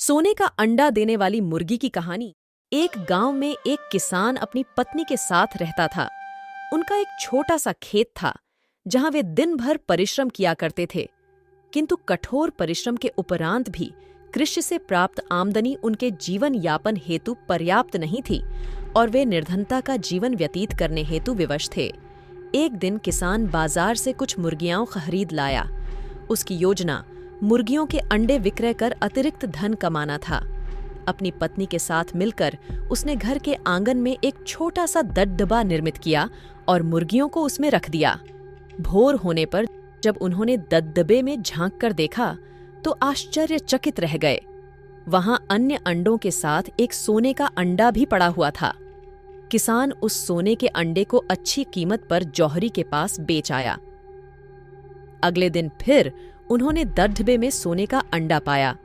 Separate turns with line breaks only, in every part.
सोने का अंडा देने वाली मुर्गी की कहानी। एक गांव में एक किसान अपनी पत्नी के साथ रहता था। उनका एक छोटा सा खेत था जहां वे दिन भर परिश्रम किया करते थे, किंतु कठोर परिश्रम के उपरांत भी कृषि से प्राप्त आमदनी उनके जीवन यापन हेतु पर्याप्त नहीं थी और वे निर्धनता का जीवन व्यतीत करने हेतु विवश थे। एक दिन किसान बाजार से कुछ मुर्गियां खरीद लाया। उसकी योजना मुर्गियों के अंडे विक्रय कर अतिरिक्त धन कमाना था। अपनी पत्नी के साथ मिलकर उसने घर के आंगन में एक छोटा सा दबदबा निर्मित किया और मुर्गियों को उसमें रख दिया। भोर होने पर जब उन्होंने दबदबे में झांक कर देखा तो आश्चर्यचकित रह गए। वहां अन्य अंडों के साथ एक सोने का अंडा भी पड़ा हुआ था। किसान उस सोने के अंडे को अच्छी कीमत पर जौहरी के पास बेच आया। अगले दिन फिर उन्होंने दबदबे में सोने का अंडा पाया।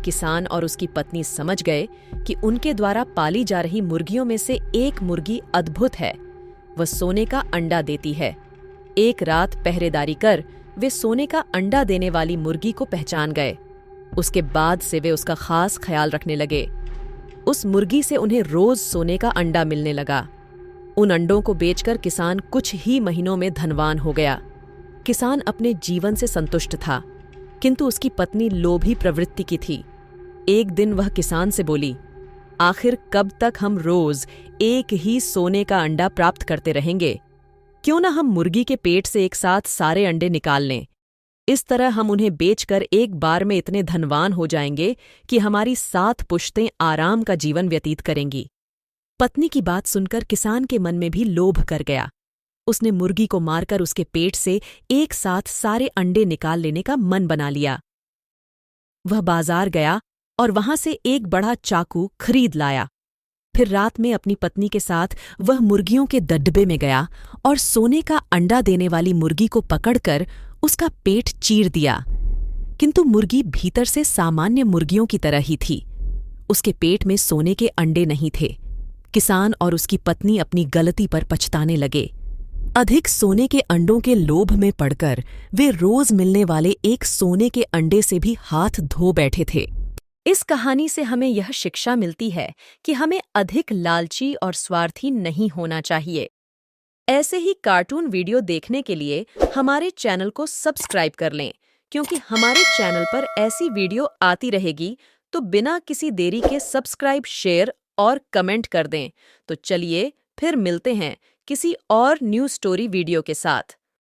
किसान और उसकी पत्नी समझ गए कि उनके द्वारा पाली जा रही मुर्गियों में से एक मुर्गी अद्भुत है, वह सोने का अंडा देती है। एक रात पहरेदारी कर वे सोने का अंडा देने वाली मुर्गी को पहचान गए। उसके बाद से वे उसका खास ख्याल रखने लगे। उस मुर्गी से उन्हें रोज सोने का अंडा मिलने लगा। उन अंडों को बेचकर किसान कुछ ही महीनों में धनवान हो गया। किसान अपने जीवन से संतुष्ट था, किंतु उसकी पत्नी लोभी प्रवृत्ति की थी। एक दिन वह किसान से बोली, आखिर कब तक हम रोज एक ही सोने का अंडा प्राप्त करते रहेंगे? क्यों न हम मुर्गी के पेट से एक साथ सारे अंडे निकाल लें। इस तरह हम उन्हें बेचकर एक बार में इतने धनवान हो जाएंगे कि हमारी 7 पुश्तें आराम का जीवन व्यतीत करेंगी। पत्नी की बात सुनकर किसान के मन में भी लोभ कर गया। उसने मुर्गी को मारकर उसके पेट से एक साथ सारे अंडे निकाल लेने का मन बना लिया। वह बाजार गया और वहां से एक बड़ा चाकू खरीद लाया। फिर रात में अपनी पत्नी के साथ वह मुर्गियों के दबदबे में गया और सोने का अंडा देने वाली मुर्गी को पकड़कर उसका पेट चीर दिया। किंतु मुर्गी भीतर से सामान्य मुर्गियों की तरह ही थी। उसके पेट में सोने के अंडे नहीं थे। किसान और उसकी पत्नी अपनी गलती पर पछताने लगे। अधिक सोने के अंडों के लोभ में पड़कर वे रोज मिलने वाले एक सोने के अंडे से भी हाथ धो बैठे थे। इस कहानी से हमें यह शिक्षा मिलती है कि हमें अधिक लालची और स्वार्थी नहीं होना चाहिए। ऐसे ही कार्टून वीडियो देखने के लिए हमारे चैनल को सब्सक्राइब कर लें, क्योंकि हमारे चैनल पर ऐसी वीडियो आती रहेगी। तो बिना किसी देरी के सब्सक्राइब, शेयर और कमेंट कर दें। तो चलिए फिर मिलते हैं किसी और न्यू स्टोरी वीडियो के साथ।